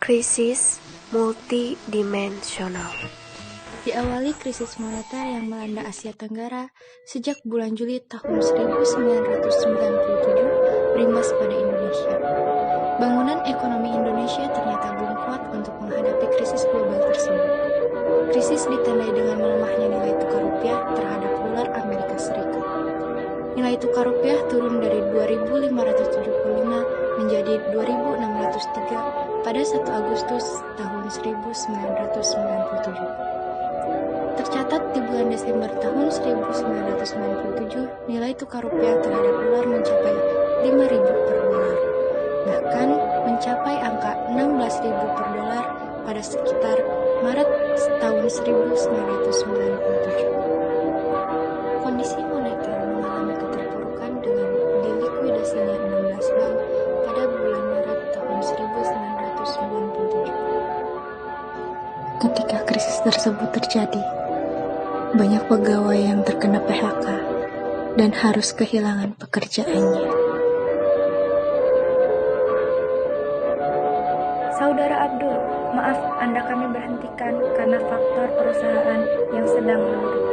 Krisis multidimensional. Diawali krisis moneter yang melanda Asia Tenggara sejak bulan Juli tahun 1997 berimbas pada Indonesia. Bangunan ekonomi Indonesia ternyata belum kuat untuk menghadapi krisis global tersebut. Krisis ditandai dengan melemahnya nilai tukar rupiah terhadap dolar Amerika Serikat. Nilai tukar rupiah turun dari 2.575 menjadi 2.603 pada 1 Agustus tahun 1997. Tercatat di bulan Desember tahun 1997, nilai tukar rupiah terhadap dolar mencapai 5.000 per dolar. Bahkan mencapai angka 16.000 per dolar pada sekitar Maret tahun 1997. Kondisi moneter mengalami keterpurukan dengan dilikuidasinya 16 bank pada bulan Maret tahun 1997. Ketika krisis tersebut terjadi, banyak pegawai yang terkena PHK dan harus kehilangan pekerjaannya. Saudara Abdul, maaf Anda kami berhentikan karena faktor perusahaan yang sedang menurun.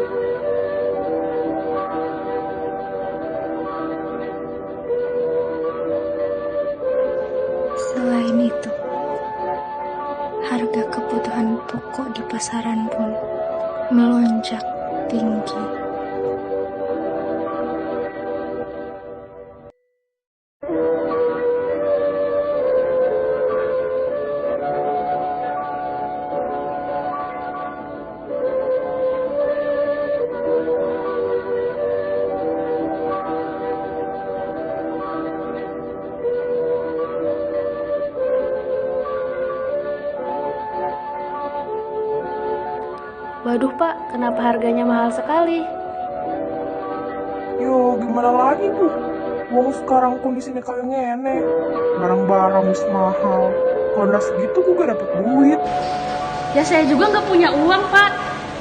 Selain itu, harga kebutuhan pokok di pasaran pun melonjak tinggi. Waduh Pak, kenapa harganya mahal sekali? Yo, gimana lagi Bu? Wong sekarang kondisinya kayak ngene. Barang-barang wis mahal. Kalau udah segitu gue gak dapet duit. Ya saya juga nggak punya uang Pak.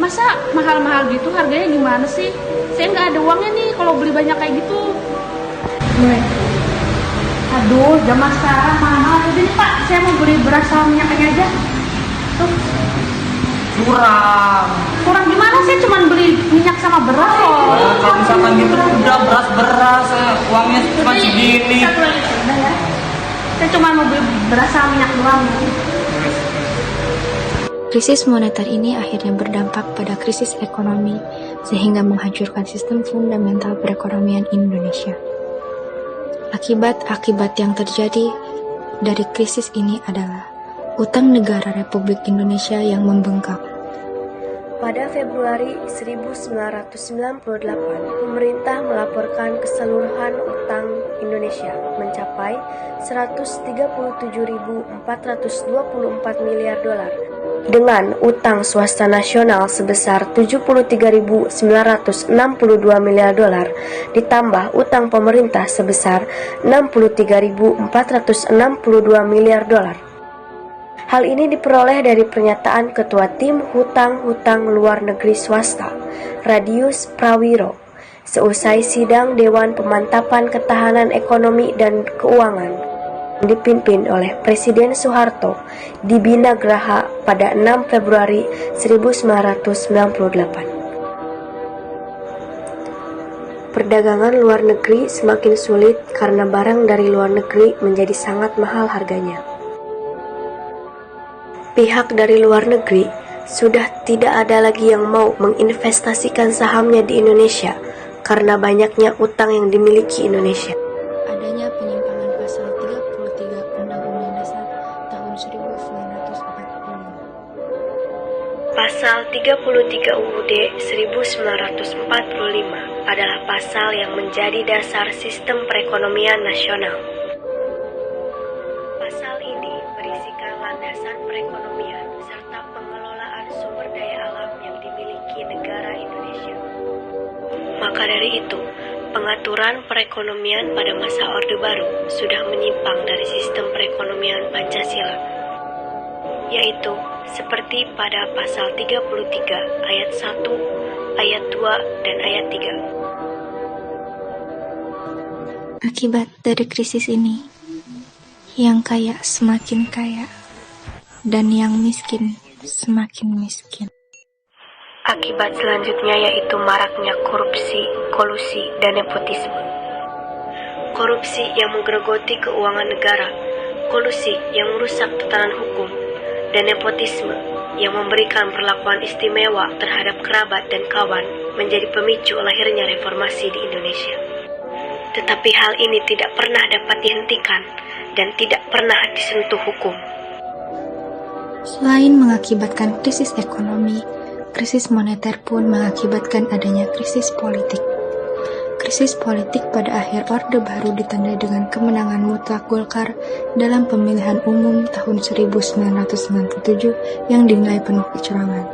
Masa mahal-mahal gitu harganya gimana sih? Saya nggak ada uangnya nih kalau beli banyak kayak gitu. Aduh, zaman sekarang mahal. Jadi nih Pak, saya mau beli beras sama minyak aja. Tuh. Kurang gimana sih? Cuman beli minyak sama beras loh. Kalau misalkan gitu udah beras uangnya cuma segini. Satu lagi udah ya. Saya cuma mau beli beras sama minyak doang. Krisis moneter ini akhirnya berdampak pada krisis ekonomi sehingga menghancurkan sistem fundamental perekonomian Indonesia. Akibat-akibat yang terjadi dari krisis ini adalah utang negara Republik Indonesia yang membengkak. Pada Februari 1998, pemerintah melaporkan keseluruhan utang Indonesia mencapai 137.424 miliar dolar, dengan utang swasta nasional sebesar 73.962 miliar dolar, ditambah utang pemerintah sebesar 63.462 miliar dolar. Hal ini diperoleh dari pernyataan Ketua Tim Hutang-Hutang Luar Negeri Swasta, Radius Prawiro, seusai sidang Dewan Pemantapan Ketahanan Ekonomi dan Keuangan yang dipimpin oleh Presiden Soeharto di Bina Graha pada 6 Februari 1998. Perdagangan luar negeri semakin sulit karena barang dari luar negeri menjadi sangat mahal harganya. Pihak dari luar negeri sudah tidak ada lagi yang mau menginvestasikan sahamnya di Indonesia karena banyaknya utang yang dimiliki Indonesia. Adanya penyimpangan pasal 33 Undang-Undang Dasar tahun 1945. Pasal 33 UUD 1945 adalah pasal yang menjadi dasar sistem perekonomian nasional. Pasal ini berisikan landasan perekonomian serta pengelolaan sumber daya alam yang dimiliki negara Indonesia. Maka dari itu, pengaturan perekonomian pada masa Orde Baru sudah menyimpang dari sistem perekonomian Pancasila, yaitu seperti pada pasal 33 ayat 1, ayat 2, dan ayat 3. Akibat dari krisis ini, yang kaya semakin kaya, dan yang miskin semakin miskin. Akibat selanjutnya yaitu maraknya korupsi, kolusi, dan nepotisme. Korupsi yang menggerogoti keuangan negara, kolusi yang merusak tatanan hukum, dan nepotisme yang memberikan perlakuan istimewa terhadap kerabat dan kawan menjadi pemicu lahirnya reformasi di Indonesia. Tetapi hal ini tidak pernah dapat dihentikan dan tidak pernah disentuh hukum. Selain mengakibatkan krisis ekonomi, krisis moneter pun mengakibatkan adanya krisis politik. Krisis politik pada akhir Orde Baru ditandai dengan kemenangan mutlak Golkar dalam pemilihan umum tahun 1997 yang dinilai penuh kecurangan.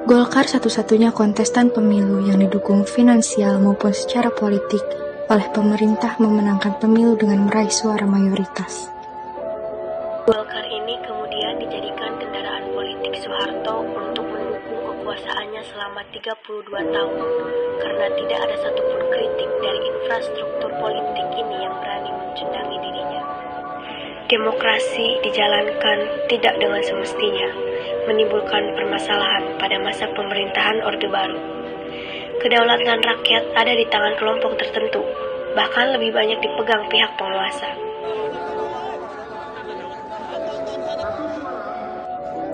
Golkar satu-satunya kontestan pemilu yang didukung finansial maupun secara politik oleh pemerintah memenangkan pemilu dengan meraih suara mayoritas. Golkar ini kemudian dijadikan kendaraan politik Soeharto untuk mendukung kekuasaannya selama 32 tahun karena tidak ada satupun kritik dari infrastruktur politik ini yang berani mencundangi dirinya. Demokrasi dijalankan tidak dengan semestinya, menimbulkan permasalahan pada masa pemerintahan Orde Baru. Kedaulatan rakyat ada di tangan kelompok tertentu, bahkan lebih banyak dipegang pihak penguasa.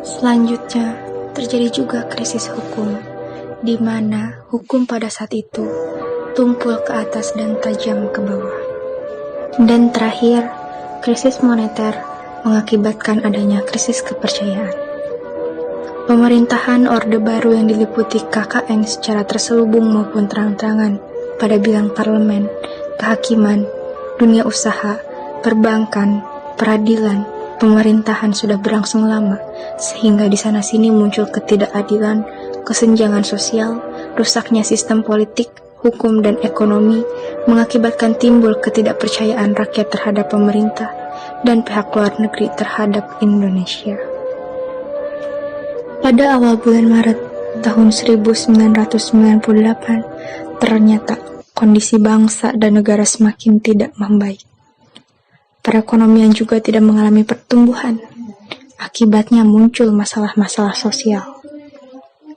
Selanjutnya, terjadi juga krisis hukum, di mana hukum pada saat itu tumpul ke atas dan tajam ke bawah. Dan terakhir, krisis moneter mengakibatkan adanya krisis kepercayaan. Pemerintahan Orde Baru yang diliputi KKN secara terselubung maupun terang-terangan pada bidang parlemen, kehakiman, dunia usaha, perbankan, peradilan, pemerintahan sudah berlangsung lama, sehingga di sana-sini muncul ketidakadilan, kesenjangan sosial, rusaknya sistem politik, hukum, dan ekonomi, mengakibatkan timbul ketidakpercayaan rakyat terhadap pemerintah dan pihak luar negeri terhadap Indonesia. Pada awal bulan Maret tahun 1998, ternyata kondisi bangsa dan negara semakin tidak membaik. Perekonomian juga tidak mengalami pertumbuhan. Akibatnya muncul masalah-masalah sosial.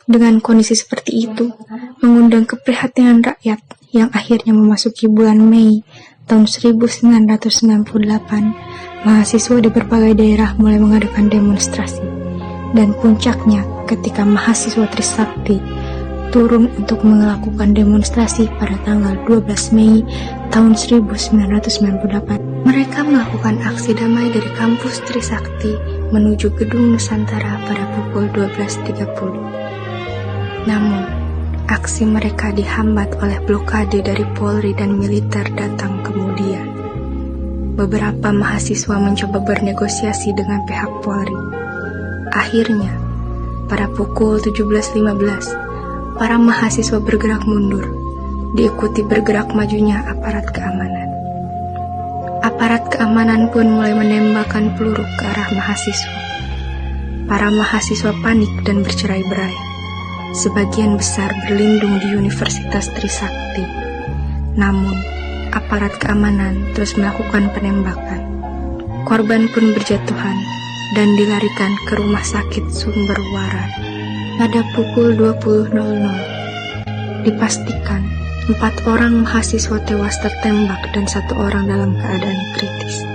Dengan kondisi seperti itu, mengundang keprihatinan rakyat yang akhirnya memasuki bulan Mei tahun 1998, mahasiswa di berbagai daerah mulai mengadakan demonstrasi. Dan puncaknya ketika mahasiswa Trisakti turun untuk melakukan demonstrasi pada tanggal 12 Mei tahun 1998. Mereka melakukan aksi damai dari kampus Trisakti menuju Gedung Nusantara pada pukul 12.30. Namun, aksi mereka dihambat oleh blokade dari Polri dan militer datang kemudian. Beberapa mahasiswa mencoba bernegosiasi dengan pihak Polri. Akhirnya, pada pukul 17.15, para mahasiswa bergerak mundur, diikuti bergerak majunya aparat keamanan. Aparat keamanan pun mulai menembakkan peluru ke arah mahasiswa. Para mahasiswa panik dan bercerai-berai. Sebagian besar berlindung di Universitas Trisakti. Namun, aparat keamanan terus melakukan penembakan. Korban pun berjatuhan dan dilarikan ke rumah sakit Sumber Waras. Pada pukul 20.00, dipastikan 4 orang mahasiswa tewas tertembak dan 1 orang dalam keadaan kritis.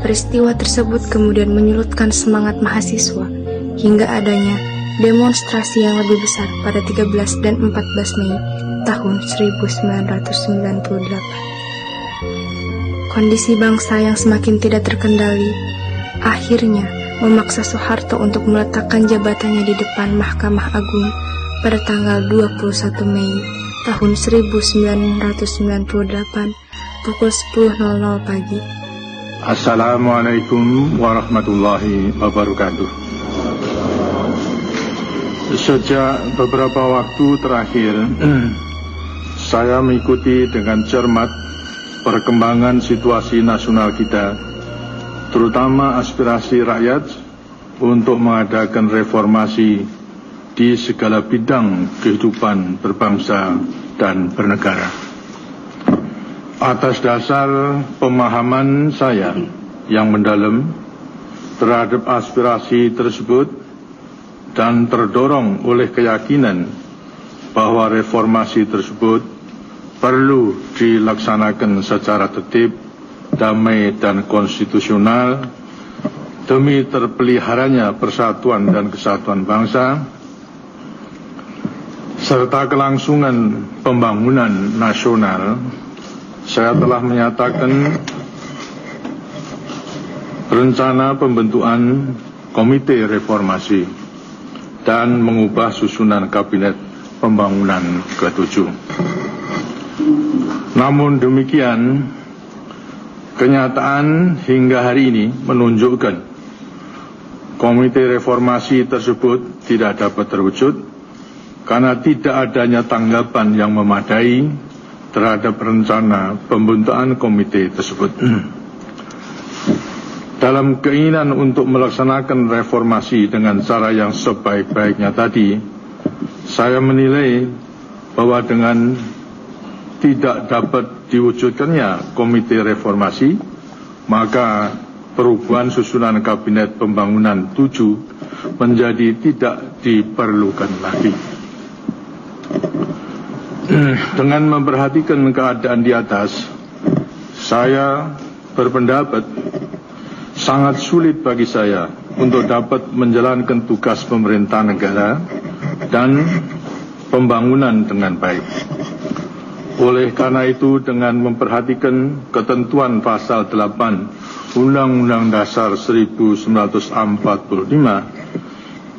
Peristiwa tersebut kemudian menyurutkan semangat mahasiswa hingga adanya demonstrasi yang lebih besar pada 13 dan 14 Mei tahun 1998. Kondisi bangsa yang semakin tidak terkendali akhirnya memaksa Soeharto untuk meletakkan jabatannya di depan Mahkamah Agung pada tanggal 21 Mei tahun 1998 pukul 10.00 pagi. Assalamualaikum warahmatullahi wabarakatuh. Sejak beberapa waktu terakhir, saya mengikuti dengan cermat perkembangan situasi nasional kita, terutama aspirasi rakyat untuk mengadakan reformasi di segala bidang kehidupan berbangsa dan bernegara. Atas dasar pemahaman saya yang mendalam terhadap aspirasi tersebut dan terdorong oleh keyakinan bahwa reformasi tersebut perlu dilaksanakan secara tertib, damai dan konstitusional demi terpeliharanya persatuan dan kesatuan bangsa serta kelangsungan pembangunan nasional, saya telah menyatakan rencana pembentukan Komite Reformasi dan mengubah susunan Kabinet Pembangunan ke-7. Namun demikian, kenyataan hingga hari ini menunjukkan Komite Reformasi tersebut tidak dapat terwujud karena tidak adanya tanggapan yang memadai terhadap rencana pembentukan komite tersebut. Dalam keinginan untuk melaksanakan reformasi dengan cara yang sebaik-baiknya tadi, saya menilai bahwa dengan tidak dapat diwujudkannya Komite Reformasi, maka perubahan susunan Kabinet Pembangunan 7 menjadi tidak diperlukan lagi. Dengan memperhatikan keadaan di atas, saya berpendapat sangat sulit bagi saya untuk dapat menjalankan tugas pemerintah negara dan pembangunan dengan baik. Oleh karena itu, dengan memperhatikan ketentuan pasal 8 Undang-Undang Dasar 1945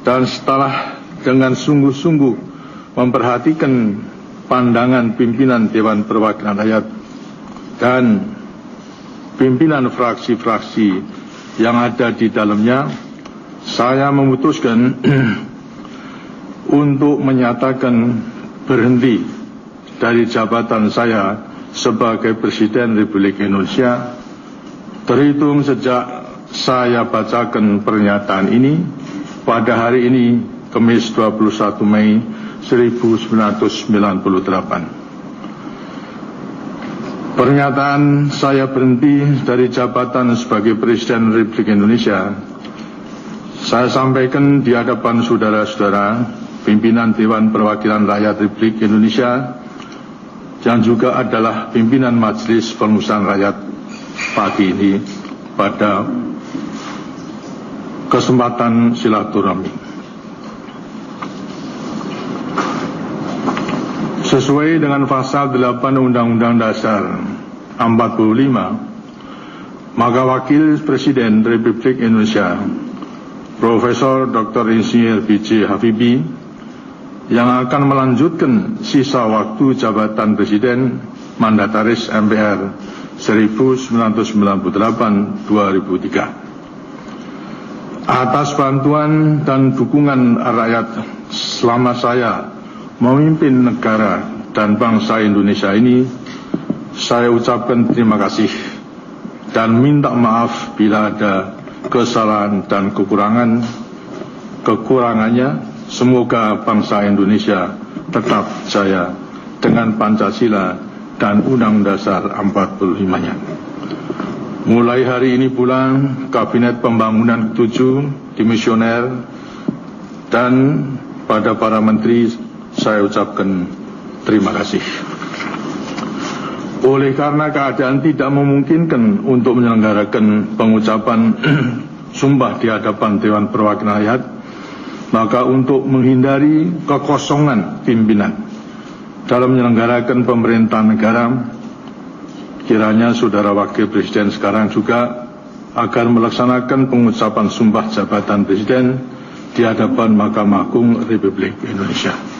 dan setelah dengan sungguh-sungguh memperhatikan pandangan pimpinan Dewan Perwakilan Rakyat dan pimpinan fraksi-fraksi yang ada di dalamnya, saya memutuskan untuk menyatakan berhenti dari jabatan saya sebagai Presiden Republik Indonesia terhitung sejak saya bacakan pernyataan ini pada hari ini, Kamis 21 Mei 1998. Pernyataan saya berhenti dari jabatan sebagai Presiden Republik Indonesia saya sampaikan di hadapan saudara-saudara pimpinan Dewan Perwakilan Rakyat Republik Indonesia yang juga adalah pimpinan Majelis Permusuhan Rakyat pagi ini pada kesempatan silaturahmi. Sesuai dengan pasal 8 Undang-Undang Dasar 45, maka Wakil Presiden Republik Indonesia Profesor Dr. Insinyur B.J. Habibie yang akan melanjutkan sisa waktu jabatan Presiden Mandataris MPR 1998-2003. Atas bantuan dan dukungan rakyat selama saya memimpin negara dan bangsa Indonesia ini, saya ucapkan terima kasih dan minta maaf bila ada kesalahan dan kekurangannya. Semoga bangsa Indonesia tetap jaya dengan Pancasila dan Undang-Undang Dasar 45-nya. Mulai hari ini pula, Kabinet Pembangunan 7 dimisioner dan pada para menteri saya ucapkan terima kasih. Oleh karena keadaan tidak memungkinkan untuk menyelenggarakan pengucapan sumpah di hadapan Dewan Perwakilan Rakyat, maka untuk menghindari kekosongan pimpinan dalam menyelenggarakan pemerintahan negara, kiranya Saudara Wakil Presiden sekarang juga akan melaksanakan pengucapan sumpah jabatan Presiden di hadapan Mahkamah Agung Republik Indonesia.